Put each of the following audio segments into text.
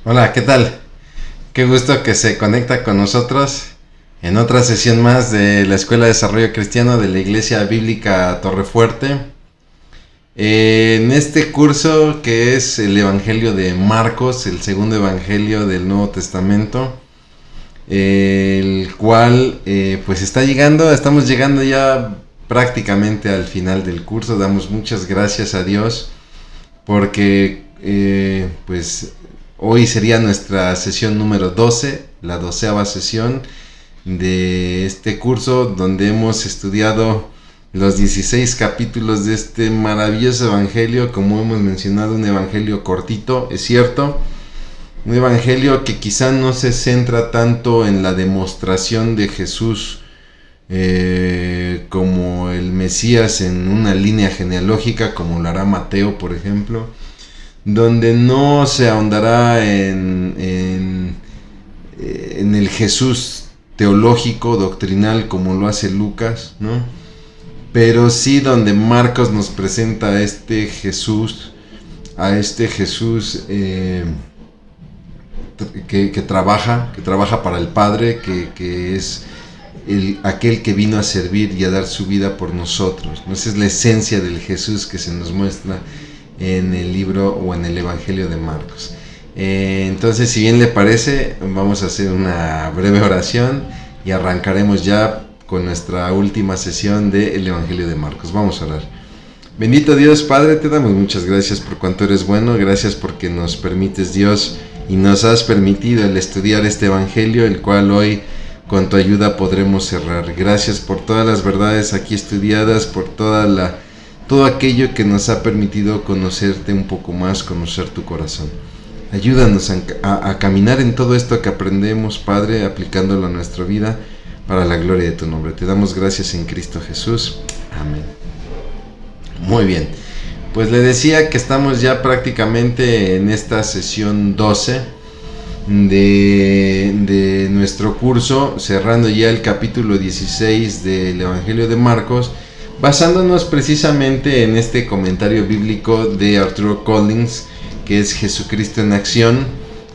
Hola, ¿qué tal? Qué gusto que se conecta con nosotros en otra sesión más de la Escuela de Desarrollo Cristiano de la Iglesia Bíblica Torrefuerte. En este curso que es el Evangelio de Marcos, el segundo Evangelio del Nuevo Testamento, el cual pues estamos llegando ya prácticamente al final del curso. Damos muchas gracias a Dios porque pues hoy sería nuestra sesión número 12, la 12ª sesión de este curso, donde hemos estudiado los 16 capítulos de este maravilloso evangelio. Como hemos mencionado, un evangelio cortito, es cierto, un evangelio que quizá no se centra tanto en la demostración de Jesús como el Mesías en una línea genealógica, como lo hará Mateo, por ejemplo, donde no se ahondará en el Jesús teológico, doctrinal, como lo hace Lucas, ¿no? Pero sí donde Marcos nos presenta a este Jesús que trabaja para el Padre, que es aquel que vino a servir y a dar su vida por nosotros, ¿no? Esa es la esencia del Jesús que se nos muestra en el libro o en el Evangelio de Marcos. Entonces, si bien le parece, vamos a hacer una breve oración y arrancaremos ya con nuestra última sesión del Evangelio de Marcos. Vamos a orar. Bendito Dios, Padre, te damos muchas gracias por cuanto eres bueno. Gracias porque nos permites, Dios, y nos has permitido el estudiar este Evangelio, el cual hoy con tu ayuda podremos cerrar. Gracias por todas las verdades aquí estudiadas, por todo aquello que nos ha permitido conocerte un poco más, conocer tu corazón. Ayúdanos a caminar en todo esto que aprendemos, Padre, aplicándolo a nuestra vida para la gloria de tu nombre. Te damos gracias en Cristo Jesús. Amén. Muy bien. Pues le decía que estamos ya prácticamente en esta sesión 12 de nuestro curso, cerrando ya el capítulo 16 del Evangelio de Marcos, basándonos precisamente en este comentario bíblico de Arturo Collins, que es Jesucristo en acción,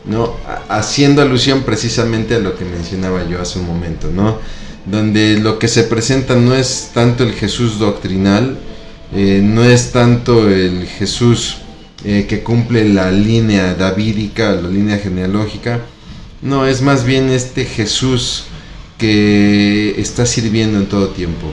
¿no? Haciendo alusión precisamente a lo que mencionaba yo hace un momento, ¿no? Donde lo que se presenta no es tanto el Jesús doctrinal, no es tanto el Jesús que cumple la línea davídica, la línea genealógica, no, es más bien este Jesús que está sirviendo en todo tiempo.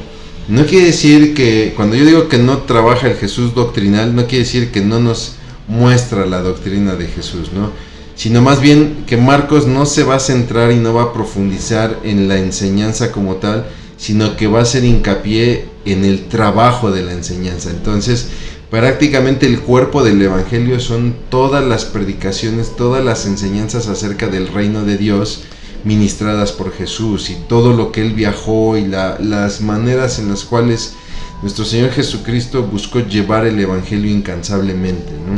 No quiere decir que, cuando yo digo que no trabaja el Jesús doctrinal, no quiere decir que no nos muestra la doctrina de Jesús, ¿no? Sino más bien que Marcos no se va a centrar y no va a profundizar en la enseñanza como tal, sino que va a hacer hincapié en el trabajo de la enseñanza. Entonces, prácticamente el cuerpo del Evangelio son todas las predicaciones, todas las enseñanzas acerca del reino de Dios ministradas por Jesús, y todo lo que él viajó y las maneras en las cuales nuestro Señor Jesucristo buscó llevar el Evangelio incansablemente, ¿no?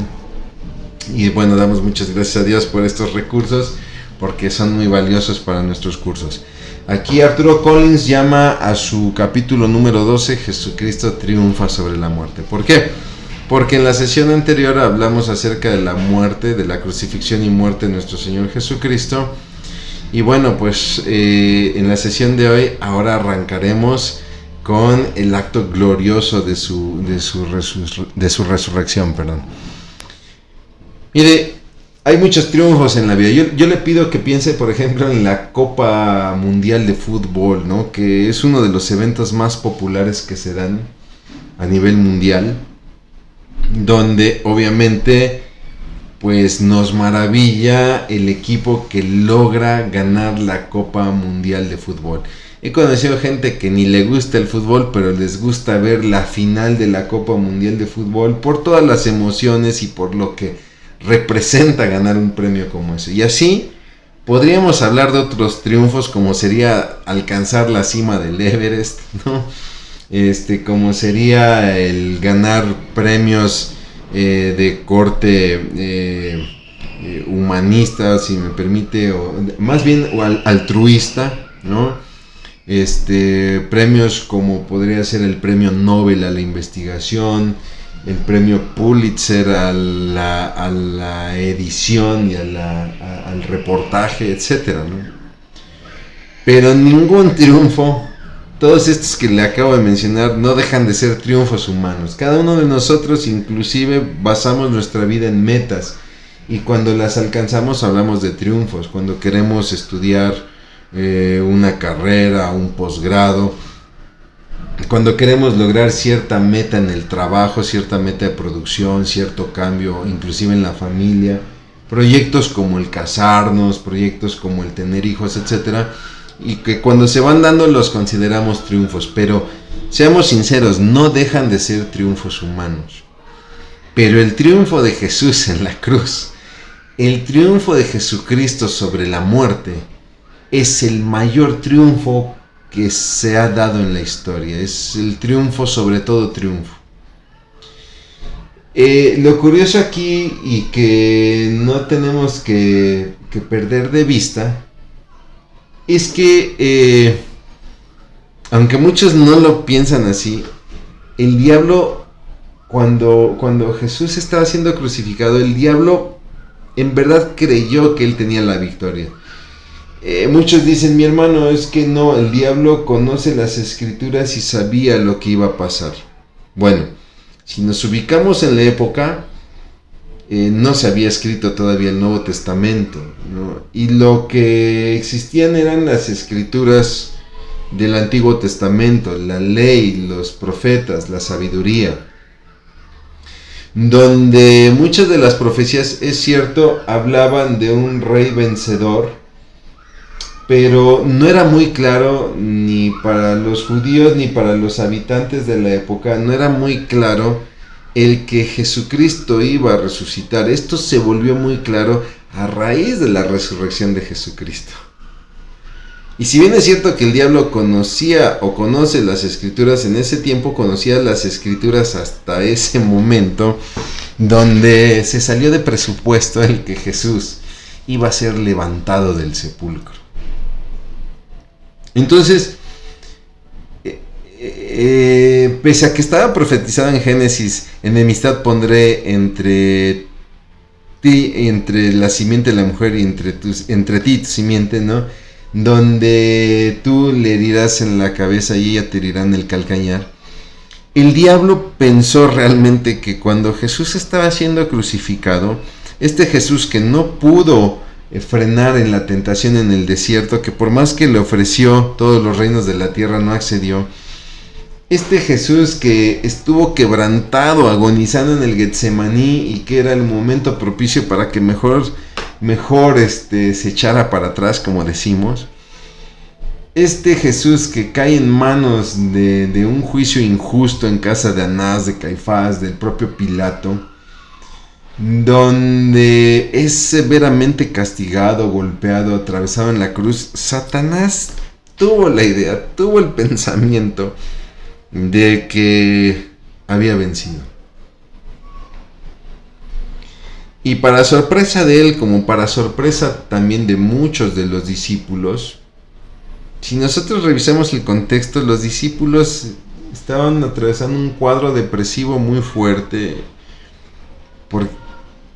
Y bueno, damos muchas gracias a Dios por estos recursos, porque son muy valiosos para nuestros cursos. Aquí Arturo Collins llama a su capítulo número 12, Jesucristo triunfa sobre la muerte. ¿Por qué? Porque en la sesión anterior hablamos acerca de la muerte, de la crucifixión y muerte de nuestro Señor Jesucristo. Y bueno, pues en la sesión de hoy ahora arrancaremos con el acto glorioso de su resurrección. Mire, hay muchos triunfos en la vida. Yo le pido que piense, por ejemplo, en la Copa Mundial de Fútbol, ¿no? Que es uno de los eventos más populares que se dan a nivel mundial, donde obviamente pues nos maravilla el equipo que logra ganar la Copa Mundial de Fútbol. He conocido gente que ni le gusta el fútbol, pero les gusta ver la final de la Copa Mundial de Fútbol por todas las emociones y por lo que representa ganar un premio como ese. Y así podríamos hablar de otros triunfos, como sería alcanzar la cima del Everest, ¿no? Como sería el ganar premios de corte humanista, si me permite, o más bien altruista, ¿no? Premios como podría ser el premio Nobel a la investigación, el premio Pulitzer a la edición y al reportaje, etcétera, ¿no? Pero ningún triunfo, todos estos que le acabo de mencionar, no dejan de ser triunfos humanos. Cada uno de nosotros inclusive basamos nuestra vida en metas, y cuando las alcanzamos hablamos de triunfos. Cuando queremos estudiar una carrera, un posgrado, cuando queremos lograr cierta meta en el trabajo, cierta meta de producción, cierto cambio, inclusive en la familia, proyectos como el casarnos, proyectos como el tener hijos, etcétera, y que cuando se van dando los consideramos triunfos, pero seamos sinceros, no dejan de ser triunfos humanos. Pero el triunfo de Jesús en la cruz, el triunfo de Jesucristo sobre la muerte, es el mayor triunfo que se ha dado en la historia. Es el triunfo sobre todo triunfo. Lo curioso aquí, y que no tenemos que perder de vista, es que aunque muchos no lo piensan así, el diablo, cuando Jesús estaba siendo crucificado, el diablo en verdad creyó que él tenía la victoria. Muchos dicen: mi hermano, es que no, el diablo conoce las escrituras y sabía lo que iba a pasar. Bueno, si nos ubicamos en la época, no se había escrito todavía el Nuevo Testamento, ¿no? Y lo que existían eran las escrituras del Antiguo Testamento, la ley, los profetas, la sabiduría, donde muchas de las profecías, es cierto, hablaban de un rey vencedor, pero no era muy claro ni para los judíos ni para los habitantes de la época, no era muy claro el que Jesucristo iba a resucitar. Esto se volvió muy claro a raíz de la resurrección de Jesucristo. Y si bien es cierto que el diablo conocía o conoce las escrituras, en ese tiempo conocía las escrituras hasta ese momento, donde se salió de presupuesto el que Jesús iba a ser levantado del sepulcro. Entonces, pese a que estaba profetizado en Génesis: enemistad pondré entre ti, entre la simiente de la mujer, y entre ti y tu simiente, ¿no? Donde tú le herirás en la cabeza y ella te herirá en el calcañar. El diablo pensó realmente que cuando Jesús estaba siendo crucificado, este Jesús que no pudo frenar en la tentación en el desierto, que por más que le ofreció todos los reinos de la tierra no accedió, este Jesús que estuvo quebrantado, agonizando en el Getsemaní, y que era el momento propicio para que mejor se echara para atrás, como decimos, este Jesús que cae en manos de un juicio injusto en casa de Anás, de Caifás, del propio Pilato, donde es severamente castigado, golpeado, atravesado en la cruz, Satanás tuvo la idea, tuvo el pensamiento de que había vencido. Y para sorpresa de él, como para sorpresa también de muchos de los discípulos, si nosotros revisamos el contexto, los discípulos estaban atravesando un cuadro depresivo muy fuerte,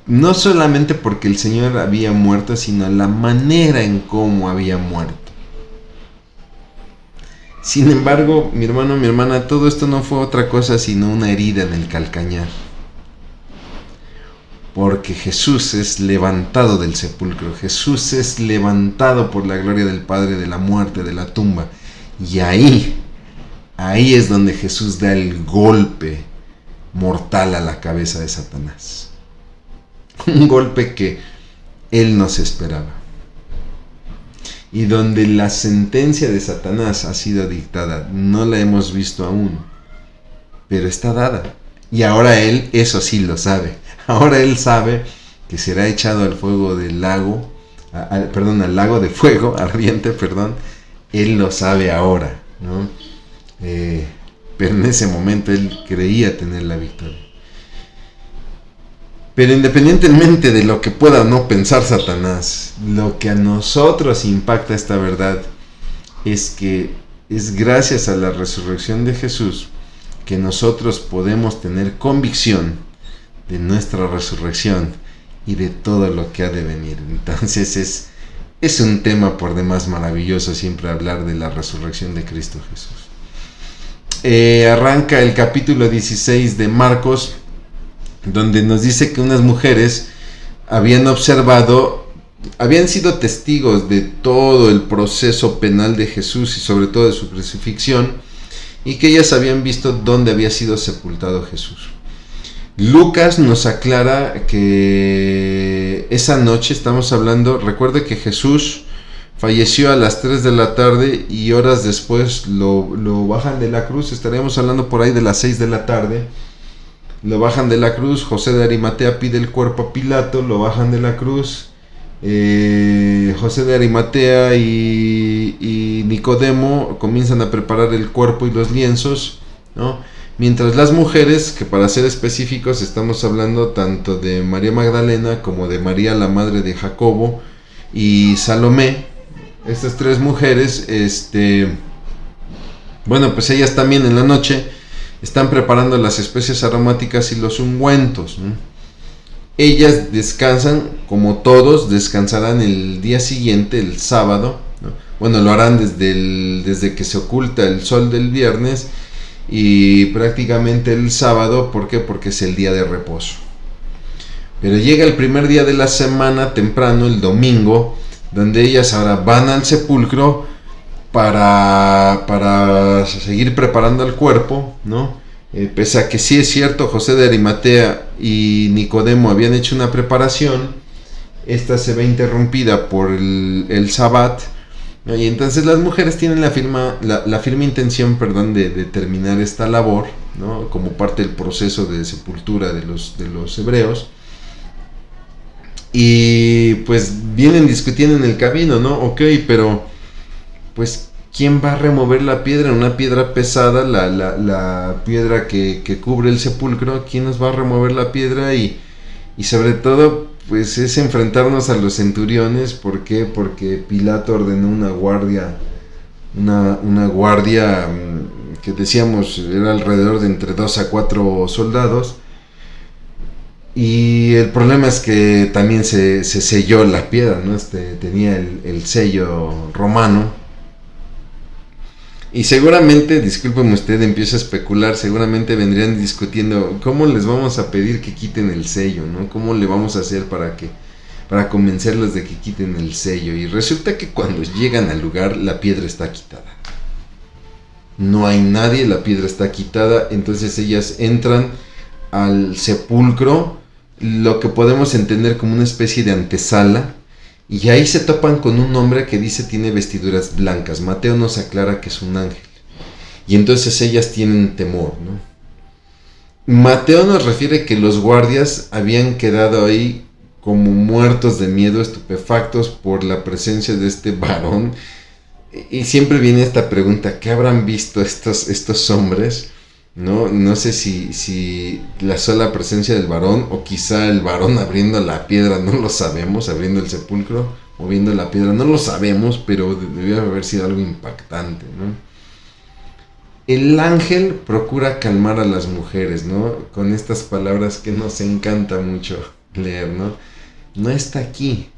no solamente porque el Señor había muerto, sino la manera en cómo había muerto. Sin embargo, mi hermano, mi hermana, todo esto no fue otra cosa sino una herida en el calcañar. Porque Jesús es levantado del sepulcro, Jesús es levantado por la gloria del Padre de la muerte, de la tumba. Y ahí es donde Jesús da el golpe mortal a la cabeza de Satanás. Un golpe que él no se esperaba. Y donde la sentencia de Satanás ha sido dictada. No la hemos visto aún, pero está dada. Y ahora él, eso sí lo sabe. Ahora él sabe que será echado al fuego del lago, al lago de fuego ardiente, Él lo sabe ahora, ¿no? Pero en ese momento él creía tener la victoria. Pero independientemente de lo que pueda o no pensar Satanás, lo que a nosotros impacta esta verdad es que es gracias a la resurrección de Jesús que nosotros podemos tener convicción de nuestra resurrección y de todo lo que ha de venir. Entonces es un tema por demás maravilloso siempre hablar de la resurrección de Cristo Jesús. Arranca el capítulo 16 de Marcos, donde nos dice que unas mujeres habían sido testigos de todo el proceso penal de Jesús y sobre todo de su crucifixión, y que ellas habían visto dónde había sido sepultado Jesús. Lucas nos aclara que esa noche, recuerde que Jesús falleció a las 3 de la tarde y horas después lo bajan de la cruz. Estaríamos hablando por ahí de las 6 de la tarde. Lo bajan de la cruz. José de Arimatea pide el cuerpo a Pilato, lo bajan de la cruz. José de Arimatea y Nicodemo comienzan a preparar el cuerpo y los lienzos, ¿no? Mientras las mujeres, que para ser específicos estamos hablando tanto de María Magdalena como de María la madre de Jacobo y Salomé, estas tres mujeres, pues ellas también en la noche están preparando las especias aromáticas y los ungüentos, ¿no? Ellas descansan, como todos, descansarán el día siguiente, el sábado, ¿no? Bueno, lo harán desde que se oculta el sol del viernes y prácticamente el sábado. ¿Por qué? Porque es el día de reposo. Pero llega el primer día de la semana, temprano, el domingo, donde ellas ahora van al sepulcro para seguir preparando el cuerpo, ¿no? Pese a que sí es cierto, José de Arimatea y Nicodemo habían hecho una preparación, esta se ve interrumpida por el Sabbat, ¿no? Y entonces las mujeres tienen la firme intención, de terminar esta labor, ¿no? Como parte del proceso de sepultura de los hebreos. Y pues vienen discutiendo en el camino, ¿no? Ok, pero pues ¿quién va a remover la piedra? Una piedra pesada, la piedra que cubre el sepulcro. ¿Quién nos va a remover la piedra? Y sobre todo, pues es enfrentarnos a los centuriones. ¿Por qué? Porque Pilato ordenó una guardia que decíamos era alrededor de entre 2 a 4 soldados. Y el problema es que también se selló la piedra, ¿no? Tenía el sello romano. Y seguramente, discúlpeme usted, empiezo a especular, seguramente vendrían discutiendo cómo les vamos a pedir que quiten el sello, ¿no? ¿Cómo le vamos a hacer para convencerlos de que quiten el sello? Y resulta que cuando llegan al lugar, la piedra está quitada. No hay nadie, la piedra está quitada. Entonces ellas entran al sepulcro, lo que podemos entender como una especie de antesala. Y ahí se topan con un hombre que dice tiene vestiduras blancas. Mateo nos aclara que es un ángel. Y entonces ellas tienen temor, ¿no? Mateo nos refiere que los guardias habían quedado ahí como muertos de miedo, estupefactos por la presencia de este varón. Y siempre viene esta pregunta, ¿qué habrán visto estos hombres? No sé si la sola presencia del varón o quizá el varón abriendo la piedra, no lo sabemos, abriendo el sepulcro, moviendo la piedra, no lo sabemos, pero debió haber sido algo impactante, ¿no? El ángel procura calmar a las mujeres, ¿no? Con estas palabras que nos encanta mucho leer, ¿no? No está aquí,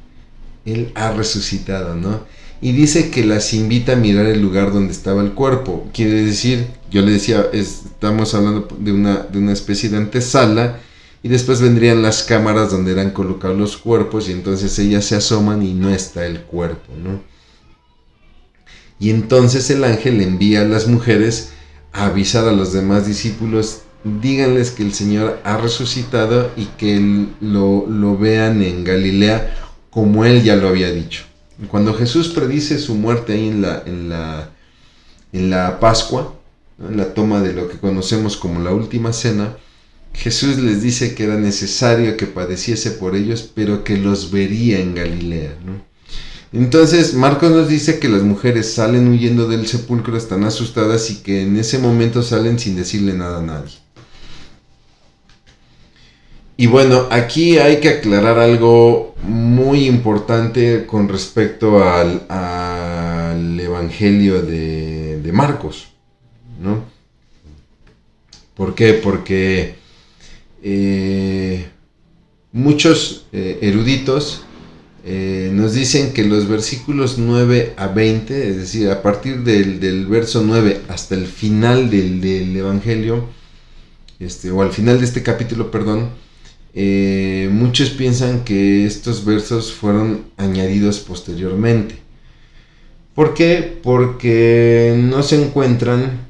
él ha resucitado, ¿no? Y dice que las invita a mirar el lugar donde estaba el cuerpo. Quiere decir, yo le decía, estamos hablando de una especie de antesala, y después vendrían las cámaras donde eran colocados los cuerpos, y entonces ellas se asoman y no está el cuerpo, ¿no? Y entonces el ángel envía a las mujeres a avisar a los demás discípulos, díganles que el Señor ha resucitado y que lo vean en Galilea como él ya lo había dicho. Cuando Jesús predice su muerte ahí en la Pascua, ¿no? En la toma de lo que conocemos como la última cena, Jesús les dice que era necesario que padeciese por ellos, pero que los vería en Galilea, ¿no? Entonces Marcos nos dice que las mujeres salen huyendo del sepulcro, están asustadas y que en ese momento salen sin decirle nada a nadie. Y bueno, aquí hay que aclarar algo muy importante con respecto al Evangelio de Marcos, ¿no? ¿Por qué? Porque muchos eruditos nos dicen que los versículos 9 a 20, es decir, a partir del verso 9 hasta el final del Evangelio, o al final de este capítulo, perdón, muchos piensan que estos versos fueron añadidos posteriormente. ¿Por qué? Porque no se encuentran,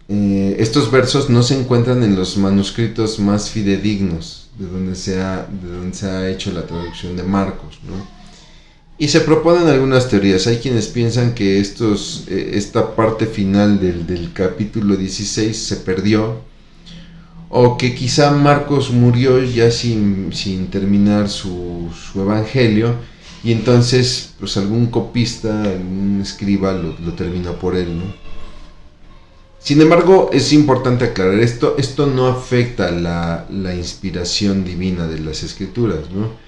estos versos no se encuentran en los manuscritos más fidedignos de donde se ha hecho la traducción de Marcos, ¿no? Y se proponen algunas teorías. Hay quienes piensan que esta parte final del capítulo 16 se perdió, o que quizá Marcos murió ya sin terminar su evangelio, y entonces pues algún copista, algún escriba lo terminó por él, ¿no? Sin embargo, es importante aclarar esto no afecta la inspiración divina de las escrituras, ¿no?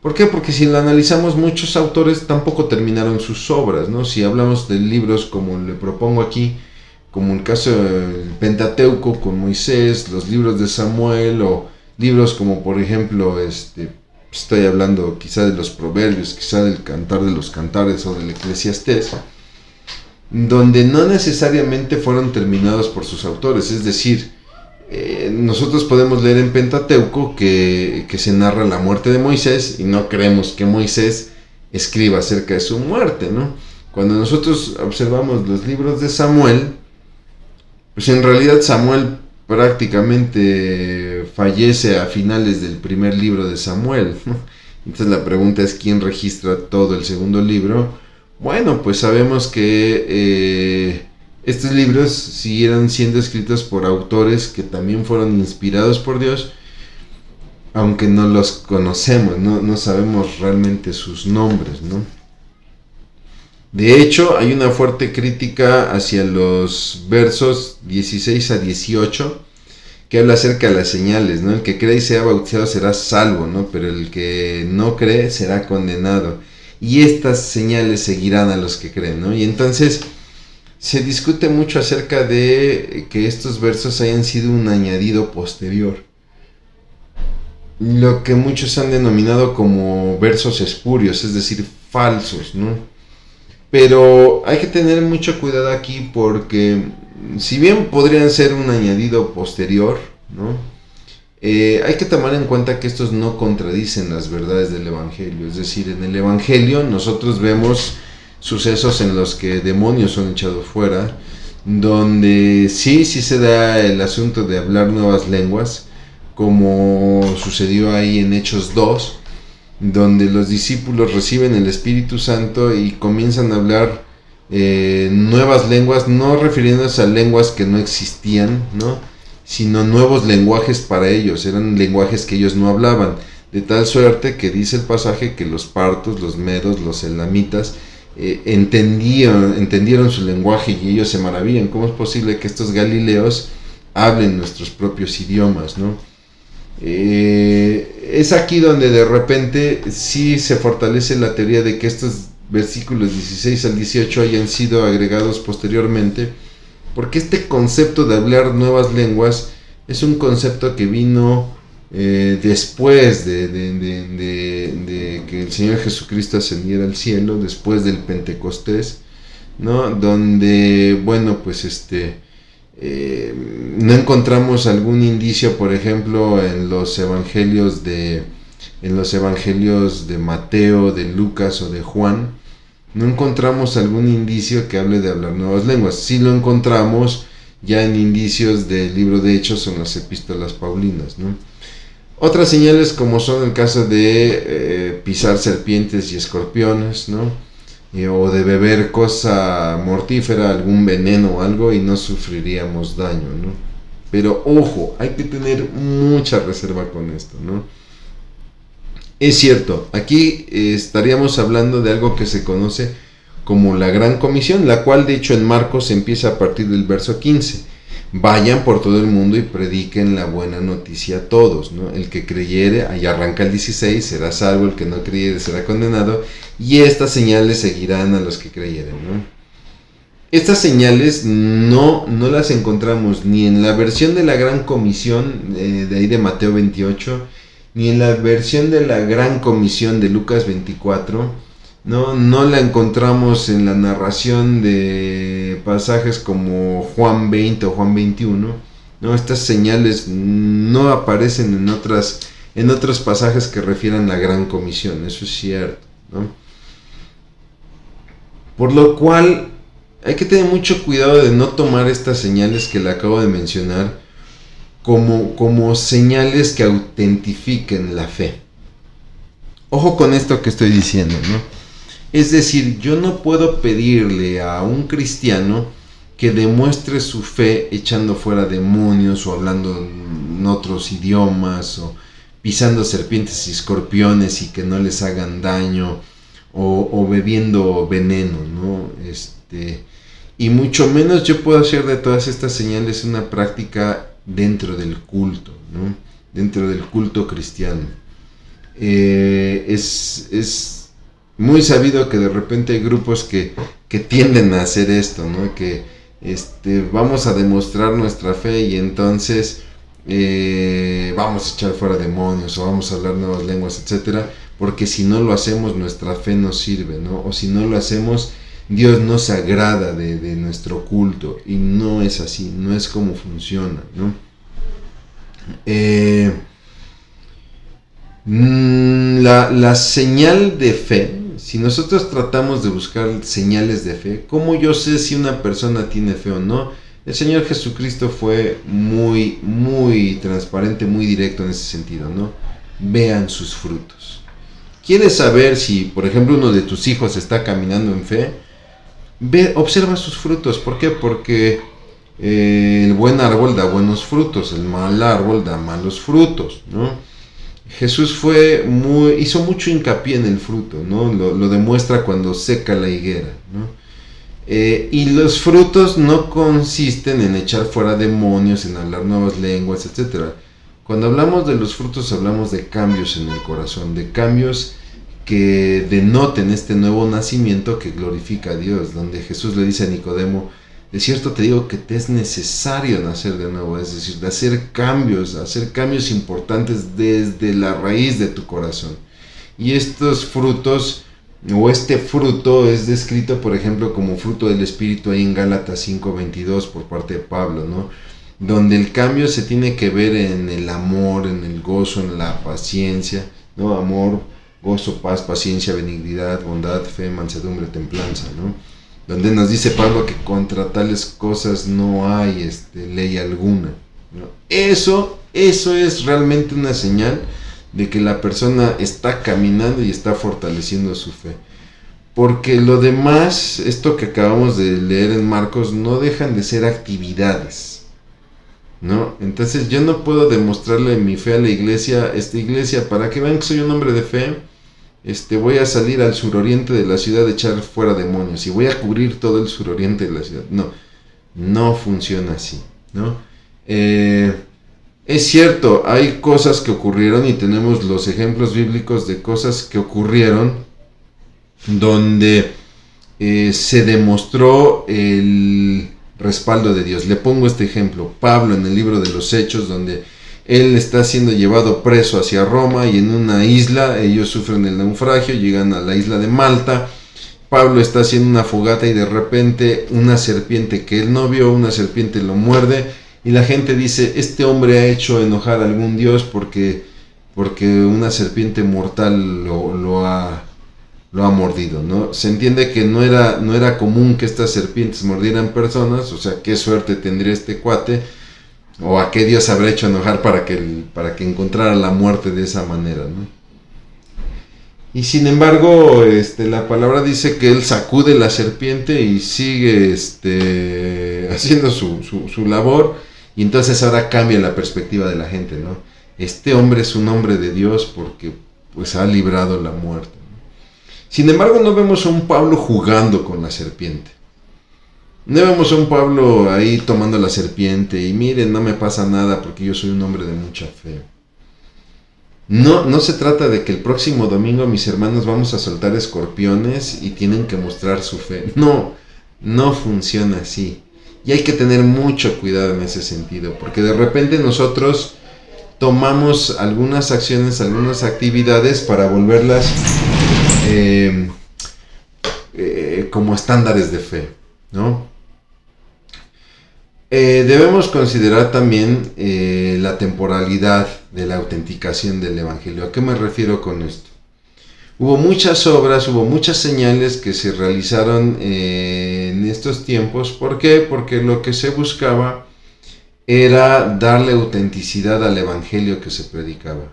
¿Por qué? Porque si lo analizamos, muchos autores tampoco terminaron sus obras, ¿no? Si hablamos de libros como le propongo aquí, como el caso del Pentateuco con Moisés, los libros de Samuel, o libros como por ejemplo, estoy hablando quizá de los Proverbios, quizá del Cantar de los Cantares o del Eclesiastés, donde no necesariamente fueron terminados por sus autores. Es decir, nosotros podemos leer en Pentateuco que se narra la muerte de Moisés y no creemos que Moisés escriba acerca de su muerte, ¿no? Cuando nosotros observamos los libros de Samuel, pues en realidad Samuel prácticamente fallece a finales del primer libro de Samuel, ¿no? Entonces la pregunta es, ¿quién registra todo el segundo libro? Bueno, pues sabemos que estos libros siguieron siendo escritos por autores que también fueron inspirados por Dios, aunque no los conocemos, no sabemos realmente sus nombres, ¿no? De hecho, hay una fuerte crítica hacia los versos 16 a 18, que habla acerca de las señales, ¿no? El que cree y sea bautizado será salvo, ¿no? Pero el que no cree será condenado. Y estas señales seguirán a los que creen, ¿no? Y entonces se discute mucho acerca de que estos versos hayan sido un añadido posterior, lo que muchos han denominado como versos espurios, es decir, falsos, ¿no? Pero hay que tener mucho cuidado aquí, porque si bien podrían ser un añadido posterior, ¿no? Hay que tomar en cuenta que estos no contradicen las verdades del Evangelio. Es decir, en el Evangelio nosotros vemos sucesos en los que demonios son echados fuera, donde sí se da el asunto de hablar nuevas lenguas, como sucedió ahí en Hechos 2, donde los discípulos reciben el Espíritu Santo y comienzan a hablar nuevas lenguas, no refiriéndose a lenguas que no existían, ¿no? Sino nuevos lenguajes para ellos, eran lenguajes que ellos no hablaban, de tal suerte que dice el pasaje que los partos, los medos, los elamitas entendieron su lenguaje, y ellos se maravillan. ¿Cómo es posible que estos galileos hablen nuestros propios idiomas, ¿no? Es aquí donde de repente sí se fortalece la teoría de que estos versículos 16 al 18 hayan sido agregados posteriormente, porque este concepto de hablar nuevas lenguas es un concepto que vino después de que el Señor Jesucristo ascendiera al cielo, después del Pentecostés, ¿no? Donde, bueno, pues no encontramos algún indicio, por ejemplo, en los evangelios de Mateo, de Lucas o de Juan. No encontramos algún indicio que hable de hablar nuevas lenguas. Sí lo encontramos ya en indicios del libro de Hechos o en las epístolas paulinas, ¿no? Otras señales, como son el caso de pisar serpientes y escorpiones, ¿no? O de beber cosa mortífera, algún veneno o algo, y no sufriríamos daño, ¿no? Pero ojo, hay que tener mucha reserva con esto, ¿no? Es cierto, aquí estaríamos hablando de algo que se conoce como la Gran Comisión, la cual de hecho en Marcos empieza a partir del verso 15. Vayan por todo el mundo y prediquen la buena noticia a todos, ¿no? El que creyere, ahí arranca el 16, será salvo; el que no creyere será condenado, y estas señales seguirán a los que creyeren, ¿no? Estas señales no las encontramos ni en la versión de la Gran Comisión de ahí de Mateo 28, ni en la versión de la Gran Comisión de Lucas 24, no la encontramos en la narración de pasajes como Juan 20 o Juan 21. Estas señales no aparecen en otros pasajes que refieran la Gran Comisión, eso es cierto, ¿no? Por lo cual hay que tener mucho cuidado de no tomar estas señales que le acabo de mencionar como señales que autentifiquen la fe. Ojo con esto que estoy diciendo, ¿no? Es decir, yo no puedo pedirle a un cristiano que demuestre su fe echando fuera demonios o hablando en otros idiomas o pisando serpientes y escorpiones y que no les hagan daño o bebiendo veneno, ¿no? Y mucho menos yo puedo hacer de todas estas señales una práctica dentro del culto, ¿no? Dentro del culto cristiano. Es muy sabido que de repente hay grupos que tienden a hacer esto, ¿no? Que vamos a demostrar nuestra fe y entonces vamos a echar fuera demonios o vamos a hablar nuevas lenguas, etcétera, porque si no lo hacemos nuestra fe no sirve, ¿no? O si no lo hacemos Dios no se agrada de nuestro culto, y no es así, no es como funciona, ¿no? La señal de fe, si nosotros tratamos de buscar señales de fe, ¿cómo yo sé si una persona tiene fe o no? El Señor Jesucristo fue muy, muy transparente, muy directo en ese sentido, ¿no? Vean sus frutos. ¿Quieres saber si, por ejemplo, uno de tus hijos está caminando en fe? Observa sus frutos. ¿Por qué? Porque el buen árbol da buenos frutos, el mal árbol da malos frutos, ¿no? Jesús hizo mucho hincapié en el fruto, ¿no? Lo demuestra cuando seca la higuera, ¿no? Y los frutos no consisten en echar fuera demonios, en hablar nuevas lenguas, etc. Cuando hablamos de los frutos hablamos de cambios en el corazón, de cambios que denoten este nuevo nacimiento que glorifica a Dios, donde Jesús le dice a Nicodemo: de cierto te digo que te es necesario nacer de nuevo, es decir, de hacer cambios importantes desde la raíz de tu corazón. Y estos frutos, o este fruto, es descrito, por ejemplo, como fruto del Espíritu ahí en Gálatas 5:22 por parte de Pablo, ¿no? Donde el cambio se tiene que ver en el amor, en el gozo, en la paciencia, ¿no? Amor, gozo, paz, paciencia, benignidad, bondad, fe, mansedumbre, templanza, ¿no? Donde nos dice Pablo que contra tales cosas no hay ley alguna, ¿no? Eso es realmente una señal de que la persona está caminando y está fortaleciendo su fe. Porque lo demás, esto que acabamos de leer en Marcos, no dejan de ser actividades, ¿no? Entonces yo no puedo demostrarle mi fe a la iglesia, para que vean que soy un hombre de fe, voy a salir al suroriente de la ciudad a echar fuera demonios y voy a cubrir todo el suroriente de la ciudad. No funciona así, ¿no? Es cierto, hay cosas que ocurrieron y tenemos los ejemplos bíblicos de cosas que ocurrieron donde se demostró el respaldo de Dios. Le pongo este ejemplo: Pablo en el libro de los Hechos, donde él está siendo llevado preso hacia Roma y en una isla ellos sufren el naufragio, llegan a la isla de Malta. Pablo está haciendo una fogata y de repente una serpiente que él no vio, una serpiente lo muerde y la gente dice: este hombre ha hecho enojar a algún dios porque una serpiente mortal lo ha mordido, ¿no? Se entiende que no era común que estas serpientes mordieran personas, o sea, qué suerte tendría este cuate, o a qué Dios habrá hecho enojar para que encontrara la muerte de esa manera, ¿no? Y sin embargo, la palabra dice que él sacude la serpiente y sigue haciendo su labor, y entonces ahora cambia la perspectiva de la gente, ¿no? Este hombre es un hombre de Dios porque pues ha librado la muerte, ¿no? Sin embargo, no vemos a un Pablo jugando con la serpiente. No vemos a un Pablo ahí tomando la serpiente y miren, no me pasa nada porque yo soy un hombre de mucha fe. No se trata de que el próximo domingo mis hermanos vamos a soltar escorpiones y tienen que mostrar su fe. No, No funciona así. Y hay que tener mucho cuidado en ese sentido, porque de repente nosotros tomamos algunas acciones, algunas actividades para volverlas como estándares de fe, ¿no? Debemos considerar también la temporalidad de la autenticación del Evangelio. ¿A qué me refiero con esto? Hubo muchas obras, hubo muchas señales que se realizaron en estos tiempos. ¿Por qué? Porque lo que se buscaba era darle autenticidad al Evangelio que se predicaba.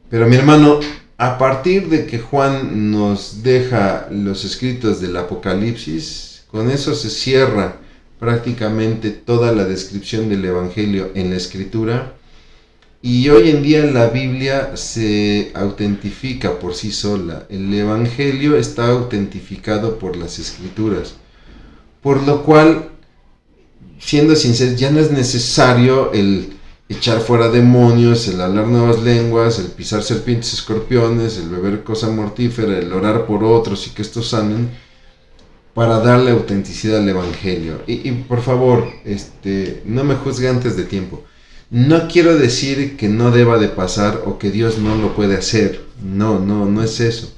Pero mi hermano, a partir de que Juan nos deja los escritos del Apocalipsis, con eso se cierra prácticamente toda la descripción del Evangelio en la Escritura, y hoy en día la Biblia se autentifica por sí sola. El Evangelio está autentificado por las Escrituras, por lo cual, siendo sinceros, ya no es necesario el echar fuera demonios, el hablar nuevas lenguas, el pisar serpientes, escorpiones, el beber cosa mortífera, el orar por otros y que estos sanen, para darle autenticidad al Evangelio. Y por favor, no me juzgue antes de tiempo. No quiero decir que no deba de pasar o que Dios no lo puede hacer. No es eso.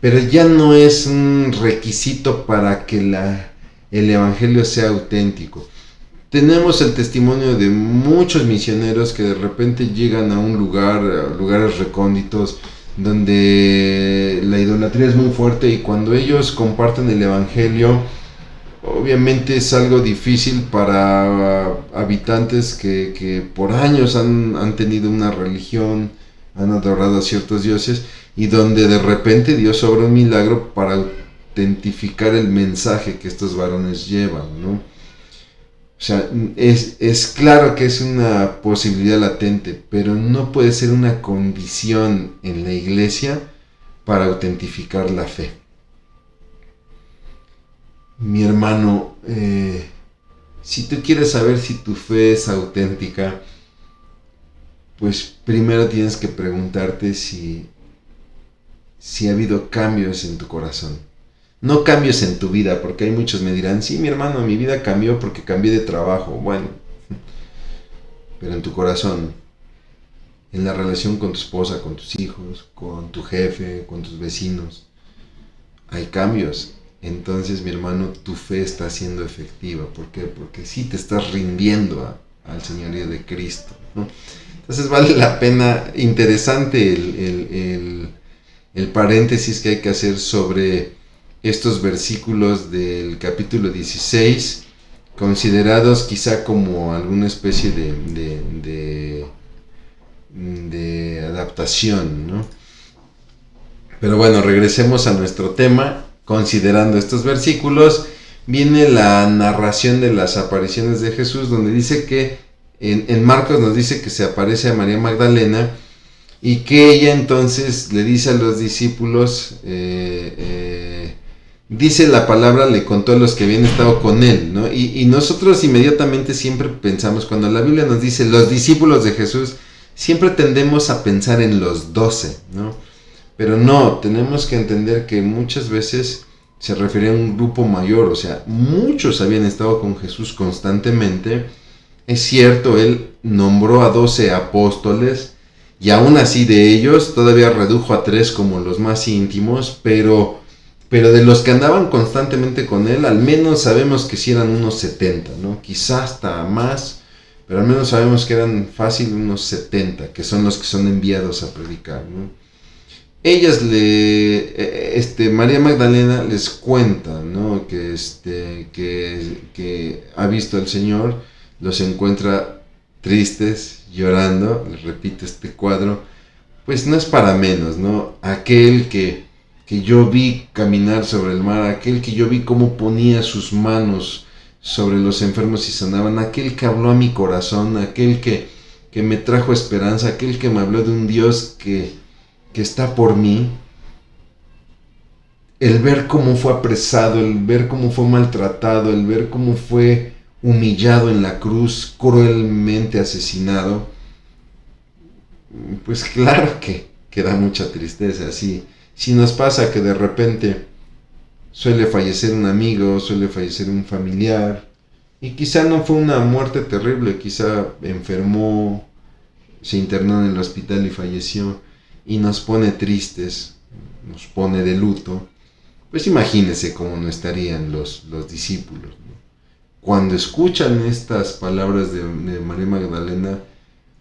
Pero ya no es un requisito para que el Evangelio sea auténtico. Tenemos el testimonio de muchos misioneros que de repente llegan a un lugar, a lugares recónditos, donde la idolatría es muy fuerte, y cuando ellos comparten el Evangelio, obviamente es algo difícil para habitantes que por años han tenido una religión, han adorado a ciertos dioses, y donde de repente Dios obra un milagro para autentificar el mensaje que estos varones llevan, ¿no? O sea, es claro que es una posibilidad latente, pero no puede ser una condición en la iglesia para autentificar la fe. Mi hermano, si tú quieres saber si tu fe es auténtica, pues primero tienes que preguntarte si ha habido cambios en tu corazón. No cambios en tu vida, porque hay muchos me dirán, sí, mi hermano, mi vida cambió porque cambié de trabajo. Bueno, pero en tu corazón, en la relación con tu esposa, con tus hijos, con tu jefe, con tus vecinos, hay cambios. Entonces, mi hermano, tu fe está siendo efectiva. ¿Por qué? Porque sí te estás rindiendo al señorío de Cristo, ¿no? Entonces vale la pena, interesante el paréntesis que hay que hacer sobre estos versículos del capítulo 16, considerados quizá como alguna especie de adaptación, ¿no? Pero bueno, regresemos a nuestro tema. Considerando estos versículos, viene la narración de las apariciones de Jesús, donde dice que en Marcos nos dice que se aparece a María Magdalena, y que ella entonces le dice a los discípulos, dice la palabra, le contó a los que habían estado con él, ¿no? Y nosotros inmediatamente siempre pensamos, cuando la Biblia nos dice los discípulos de Jesús, siempre tendemos a pensar en los 12, ¿no? Pero no, tenemos que entender que muchas veces se refería a un grupo mayor, o sea, muchos habían estado con Jesús constantemente. Es cierto, él nombró a 12 apóstoles, y aún así de ellos todavía redujo a 3 como los más íntimos, pero de los que andaban constantemente con él, al menos sabemos que sí eran unos 70, ¿no? Quizás hasta más, pero al menos sabemos que eran fácil unos 70, que son los que son enviados a predicar, ¿no? Ellas María Magdalena les cuenta, ¿no? que ha visto al Señor, los encuentra tristes, llorando. Les repito, este cuadro, pues no es para menos, ¿no? Aquel que yo vi caminar sobre el mar, aquel que yo vi cómo ponía sus manos sobre los enfermos y sanaban, aquel que habló a mi corazón, aquel que me trajo esperanza, aquel que me habló de un Dios que está por mí. El ver cómo fue apresado, el ver cómo fue maltratado, el ver cómo fue humillado en la cruz, cruelmente asesinado, pues claro que da mucha tristeza. Si nos pasa que de repente suele fallecer un amigo, suele fallecer un familiar, y quizá no fue una muerte terrible, quizá enfermó, se internó en el hospital y falleció, y nos pone tristes, nos pone de luto. Pues imagínense cómo no estarían los discípulos, ¿no? Cuando escuchan estas palabras de María Magdalena,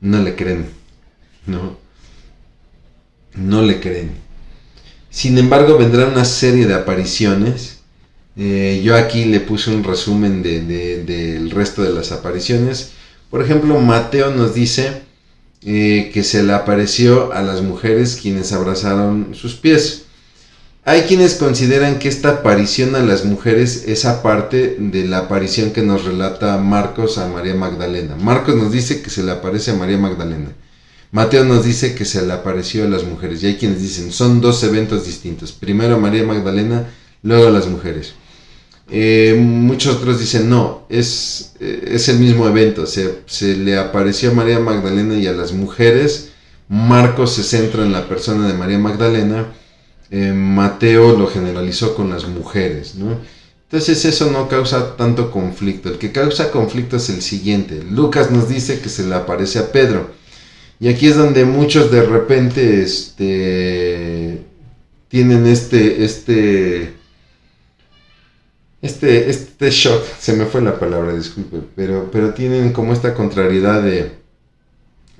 no le creen, no le creen. Sin embargo, vendrá una serie de apariciones. Yo aquí le puse un resumen del resto de las apariciones. Por ejemplo, Mateo nos dice que se le apareció a las mujeres quienes abrazaron sus pies. Hay quienes consideran que esta aparición a las mujeres es aparte de la aparición que nos relata Marcos a María Magdalena. Marcos nos dice que se le aparece a María Magdalena. Mateo nos dice que se le apareció a las mujeres. Y hay quienes dicen, son dos eventos distintos. Primero a María Magdalena, luego a las mujeres. Muchos otros dicen, no, es el mismo evento. Se le apareció a María Magdalena y a las mujeres. Marcos se centra en la persona de María Magdalena. Mateo lo generalizó con las mujeres, ¿no? Entonces eso no causa tanto conflicto. El que causa conflicto es el siguiente. Lucas nos dice que se le aparece a Pedro. Y aquí es donde muchos de repente tienen este shock. Se me fue la palabra, disculpe. Pero tienen como esta contrariedad de...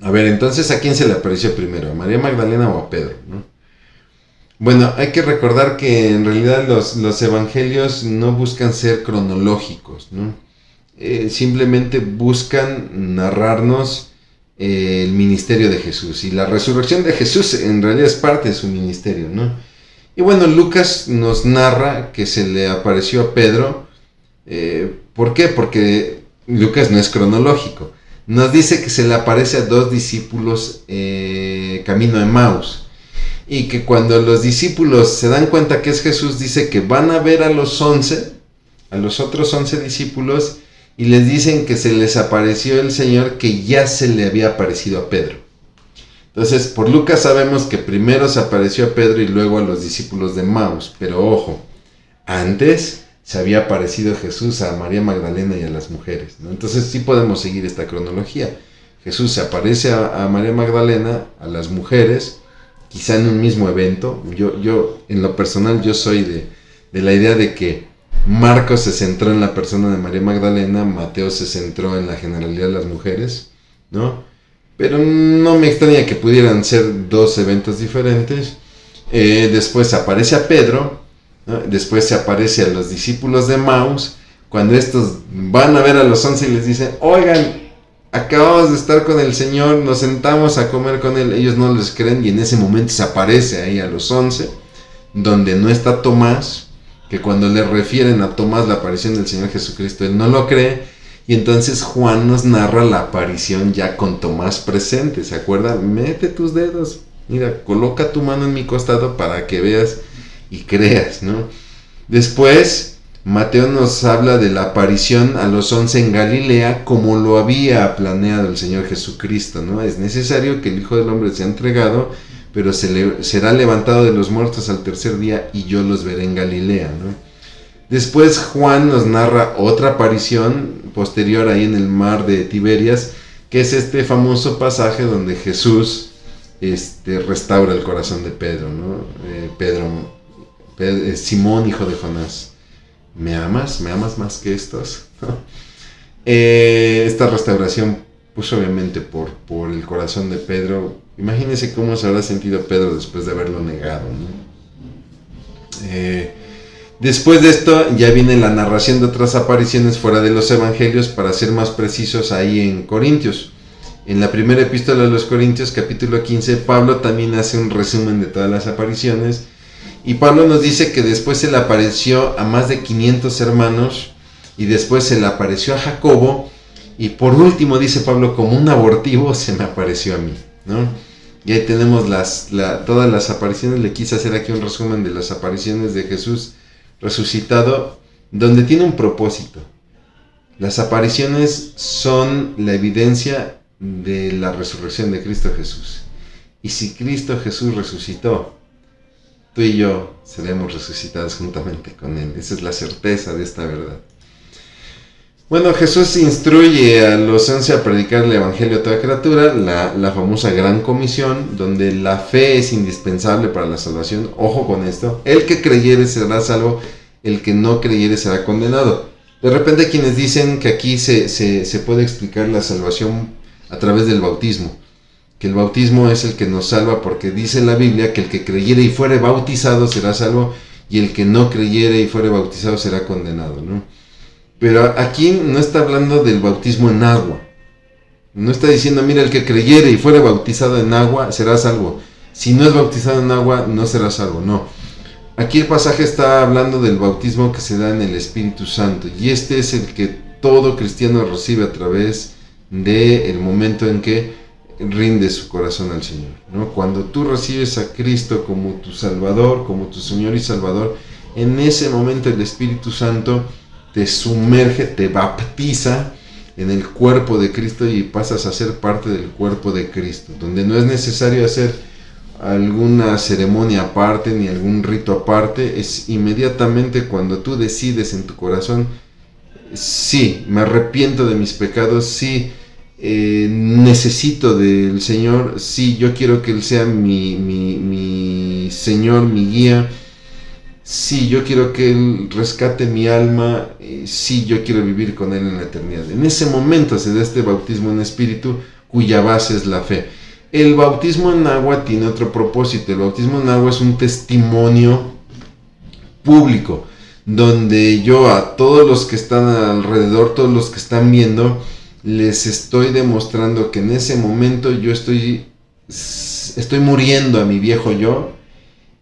A ver, entonces, ¿a quién se le apareció primero? ¿A María Magdalena o a Pedro, no? Bueno, hay que recordar que en realidad los evangelios no buscan ser cronológicos, ¿no? Simplemente buscan narrarnos el ministerio de Jesús. Y la resurrección de Jesús en realidad es parte de su ministerio, ¿no? Y bueno, Lucas nos narra que se le apareció a Pedro. ¿Por qué? Porque Lucas no es cronológico. Nos dice que se le aparece a dos discípulos camino a Emaús. Y que cuando los discípulos se dan cuenta que es Jesús, dice que van a ver a los otros 11 discípulos, y les dicen que se les apareció el Señor que ya se le había aparecido a Pedro. Entonces, por Lucas sabemos que primero se apareció a Pedro y luego a los discípulos de Emaús. Pero ojo, antes se había aparecido Jesús a María Magdalena y a las mujeres, ¿no? Entonces sí podemos seguir esta cronología. Jesús se aparece a María Magdalena, a las mujeres, quizá en un mismo evento. Yo en lo personal, yo soy de la idea de que Marcos se centró en la persona de María Magdalena, Mateo se centró en la generalidad de las mujeres, ¿no? Pero no me extraña que pudieran ser dos eventos diferentes. Después aparece a Pedro, ¿no? Después se aparece a los discípulos de Emaús, cuando estos van a ver a los 11 y les dicen, oigan, acabamos de estar con el Señor, nos sentamos a comer con Él. Ellos no les creen, y en ese momento se aparece ahí a los 11, donde no está Tomás, que cuando le refieren a Tomás la aparición del Señor Jesucristo, él no lo cree, y entonces Juan nos narra la aparición ya con Tomás presente. ¿Se acuerdan? Mete tus dedos, mira, coloca tu mano en mi costado para que veas y creas, ¿no? Después Mateo nos habla de la aparición a los 11 en Galilea, como lo había planeado el Señor Jesucristo, ¿no? Es necesario que el Hijo del Hombre sea entregado, pero será levantado de los muertos al tercer día, y yo los veré en Galilea, ¿no? Después Juan nos narra otra aparición posterior ahí en el mar de Tiberias, que es este famoso pasaje donde Jesús restaura el corazón de Pedro, ¿no? Pedro, Simón, hijo de Jonás, ¿me amas? ¿Me amas más que estos? Esta restauración, pues obviamente por el corazón de Pedro. Imagínense cómo se habrá sentido Pedro después de haberlo negado, ¿no? Después de esto ya viene la narración de otras apariciones fuera de los evangelios, para ser más precisos ahí en Corintios. En la primera epístola de los Corintios, capítulo 15, Pablo también hace un resumen de todas las apariciones. Y Pablo nos dice que después se le apareció a más de 500 hermanos, y después se le apareció a Jacobo, y por último, dice Pablo, como un abortivo se me apareció a mí, ¿no? Y ahí tenemos todas las apariciones. Le quise hacer aquí un resumen de las apariciones de Jesús resucitado, donde tiene un propósito. Las apariciones son la evidencia de la resurrección de Cristo Jesús. Y si Cristo Jesús resucitó, tú y yo seremos resucitados juntamente con Él. Esa es la certeza de esta verdad. Bueno, Jesús instruye a los 11 a predicar el Evangelio a toda criatura, la famosa Gran Comisión, donde la fe es indispensable para la salvación. Ojo con esto: el que creyere será salvo, el que no creyere será condenado. De repente hay quienes dicen que aquí se puede explicar la salvación a través del bautismo, que el bautismo es el que nos salva, porque dice la Biblia que el que creyere y fuere bautizado será salvo, y el que no creyere y fuere bautizado será condenado, ¿no? Pero aquí no está hablando del bautismo en agua. No está diciendo, mira, el que creyere y fuere bautizado en agua será salvo. Si no es bautizado en agua, no será salvo. No. Aquí el pasaje está hablando del bautismo que se da en el Espíritu Santo. Y este es el que todo cristiano recibe a través del momento en que rinde su corazón al Señor, ¿no? Cuando tú recibes a Cristo como tu Salvador, como tu Señor y Salvador, en ese momento el Espíritu Santo te sumerge, te baptiza en el cuerpo de Cristo y pasas a ser parte del cuerpo de Cristo, donde no es necesario hacer alguna ceremonia aparte ni algún rito aparte. Es inmediatamente cuando tú decides en tu corazón: sí, me arrepiento de mis pecados, sí, necesito del Señor, sí, yo quiero que Él sea mi Señor, mi guía. Sí, yo quiero que Él rescate mi alma. Sí, yo quiero vivir con Él en la eternidad. En ese momento se da este bautismo en espíritu, cuya base es la fe. El bautismo en agua tiene otro propósito. El bautismo en agua es un testimonio público, donde yo a todos los que están alrededor, todos los que están viendo, les estoy demostrando que en ese momento yo estoy muriendo a mi viejo yo,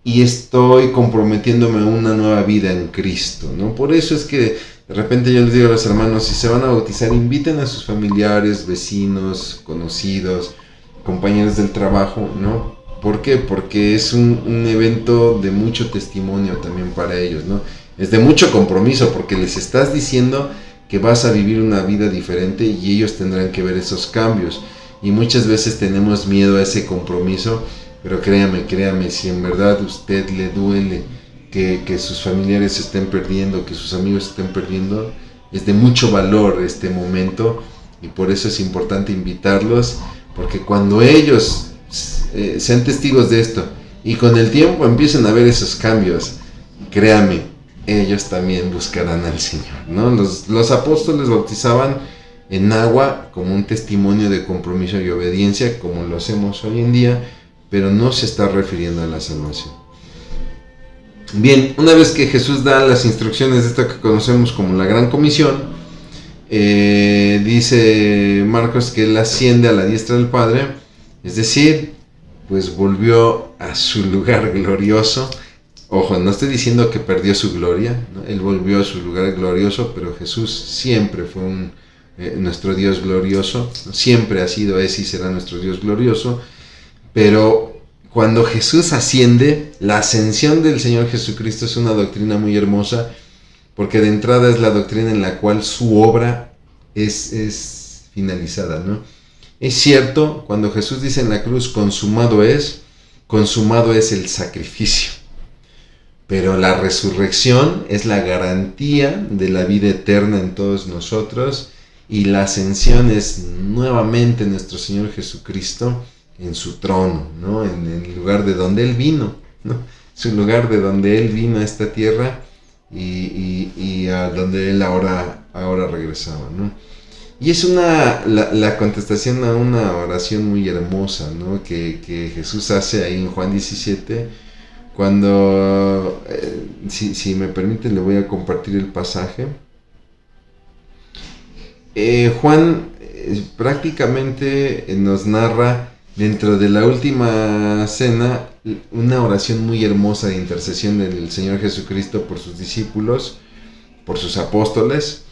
y estoy comprometiéndome a una nueva vida en Cristo, ¿no? Por eso es que de repente yo les digo a los hermanos, si se van a bautizar, inviten a sus familiares, vecinos, conocidos, compañeros del trabajo, ¿no? ¿Por qué? Porque es un evento de mucho testimonio también para ellos, ¿no? Es de mucho compromiso, porque les estás diciendo que vas a vivir una vida diferente y ellos tendrán que ver esos cambios. Y muchas veces tenemos miedo a ese compromiso. Pero créame, si en verdad a usted le duele que sus familiares se estén perdiendo, que sus amigos se estén perdiendo, es de mucho valor este momento, y por eso es importante invitarlos, porque cuando ellos sean testigos de esto y con el tiempo empiecen a ver esos cambios, créame, ellos también buscarán al Señor, ¿no? Los apóstoles bautizaban en agua como un testimonio de compromiso y obediencia, como lo hacemos hoy en día, pero no se está refiriendo a la salvación. Bien, una vez que Jesús da las instrucciones de esto que conocemos como la Gran Comisión, dice Marcos que Él asciende a la diestra del Padre, es decir, pues volvió a su lugar glorioso. Ojo, no estoy diciendo que perdió su gloria, ¿no? Él volvió a su lugar glorioso, pero Jesús siempre fue nuestro Dios glorioso, siempre ha sido, es y será nuestro Dios glorioso. Pero cuando Jesús asciende, la ascensión del Señor Jesucristo es una doctrina muy hermosa, porque de entrada es la doctrina en la cual su obra es finalizada, ¿no? Es cierto, cuando Jesús dice en la cruz, consumado es el sacrificio. Pero la resurrección es la garantía de la vida eterna en todos nosotros, y la ascensión es nuevamente nuestro Señor Jesucristo en su trono, ¿no? En el lugar de donde Él vino, ¿no? Es un lugar de donde Él vino a esta tierra y a donde Él ahora regresaba, ¿no? Y es la contestación a una oración muy hermosa, ¿no? Que Jesús hace ahí en Juan 17, cuando, si me permiten, le voy a compartir el pasaje. Juan prácticamente nos narra, dentro de la última cena, una oración muy hermosa de intercesión del Señor Jesucristo por sus discípulos, por sus apóstoles,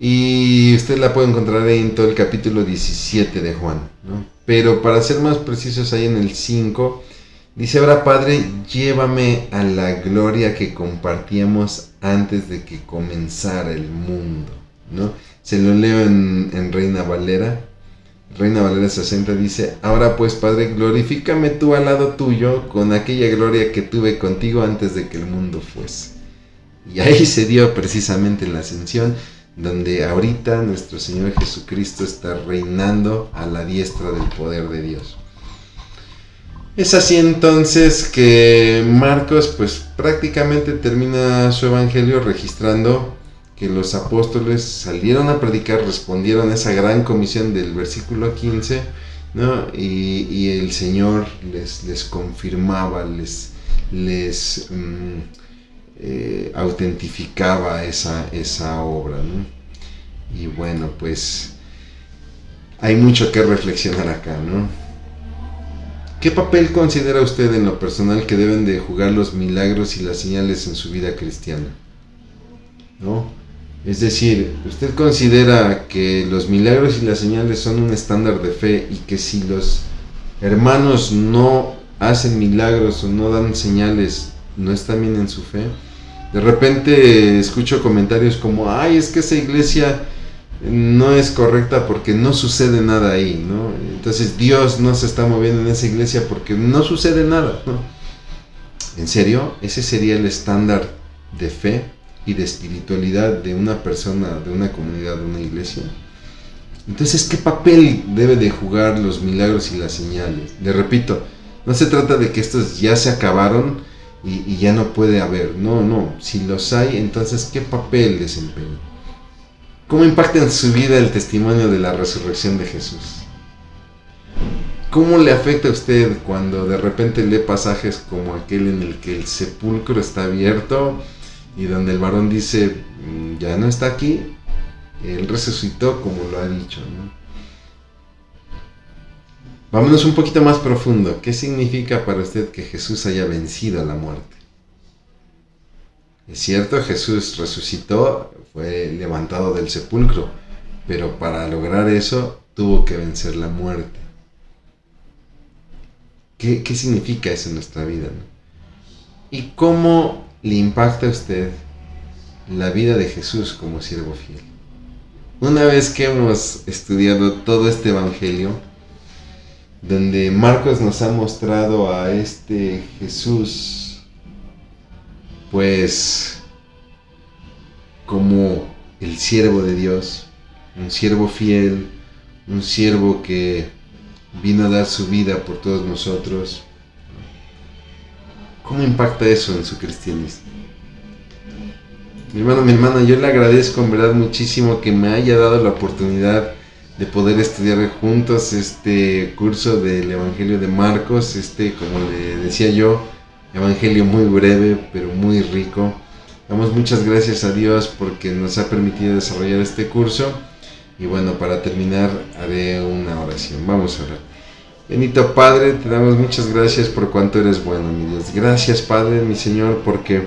y usted la puede encontrar ahí en todo el capítulo 17 de Juan, ¿no? Pero para ser más precisos, ahí en el 5, dice: ahora, Padre, llévame a la gloria que compartíamos antes de que comenzara el mundo, ¿no? Se lo leo en Reina Valera. Reina Valera 60 dice: ahora pues, Padre, glorifícame tú al lado tuyo con aquella gloria que tuve contigo antes de que el mundo fuese. Y ahí se dio precisamente en la ascensión, donde ahorita nuestro Señor Jesucristo está reinando a la diestra del poder de Dios. Es así entonces que Marcos pues prácticamente termina su evangelio registrando que los apóstoles salieron a predicar, respondieron a esa gran comisión del versículo 15, ¿no? Y el Señor les confirmaba, les autentificaba esa obra, ¿no? Y bueno, pues hay mucho que reflexionar acá, ¿no? ¿Qué papel considera usted en lo personal que deben de jugar los milagros y las señales en su vida cristiana? ¿No? Es decir, ¿usted considera que los milagros y las señales son un estándar de fe y que si los hermanos no hacen milagros o no dan señales, no están bien en su fe? De repente escucho comentarios como: ay, es que esa iglesia no es correcta porque no sucede nada ahí, ¿no? Entonces Dios no se está moviendo en esa iglesia porque no sucede nada, ¿no? ¿En serio? ¿Ese sería el estándar de fe y de espiritualidad de una persona, de una comunidad, de una iglesia? Entonces, ¿qué papel debe de jugar los milagros y las señales? Le repito, no se trata de que estos ya se acabaron y ya no puede haber. No, si los hay, entonces, ¿qué papel desempeñan? ¿Cómo impacta en su vida el testimonio de la resurrección de Jesús? ¿Cómo le afecta a usted cuando de repente lee pasajes como aquel en el que el sepulcro está abierto y donde el varón dice: ya no está aquí, él resucitó como lo ha dicho, ¿no? Vámonos un poquito más profundo. ¿Qué significa para usted que Jesús haya vencido a la muerte? Es cierto, Jesús resucitó, fue levantado del sepulcro, pero para lograr eso tuvo que vencer la muerte. ¿Qué significa eso en nuestra vida, ¿no? ¿Y cómo le impacta a usted la vida de Jesús como siervo fiel? Una vez que hemos estudiado todo este evangelio, donde Marcos nos ha mostrado a este Jesús pues como el siervo de Dios, un siervo fiel, un siervo que vino a dar su vida por todos nosotros. ¿Cómo impacta eso en su cristianismo? Mi hermano, mi hermana, yo le agradezco en verdad muchísimo que me haya dado la oportunidad de poder estudiar juntos este curso del Evangelio de Marcos, como le decía yo, evangelio muy breve pero muy rico. Damos muchas gracias a Dios porque nos ha permitido desarrollar este curso. Y bueno, para terminar haré una oración. Vamos a orar. Bendito Padre, te damos muchas gracias por cuanto eres bueno, mi Dios. Gracias, Padre, mi Señor, porque,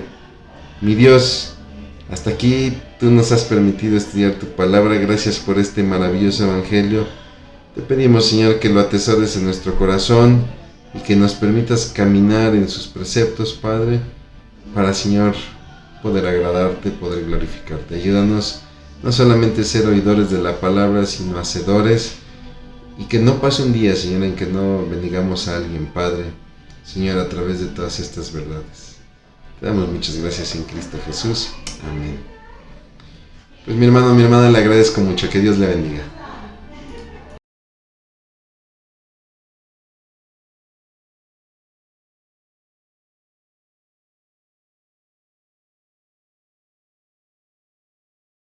mi Dios, hasta aquí tú nos has permitido estudiar tu palabra. Gracias por este maravilloso evangelio. Te pedimos, Señor, que lo atesores en nuestro corazón y que nos permitas caminar en sus preceptos, Padre, para, Señor, poder agradarte, poder glorificarte. Ayúdanos no solamente a ser oidores de la palabra, sino hacedores, y que no pase un día, Señor, en que no bendigamos a alguien, Padre, Señor, a través de todas estas verdades. Te damos muchas gracias en Cristo Jesús. Amén. Pues mi hermano, mi hermana, le agradezco mucho. Que Dios le bendiga.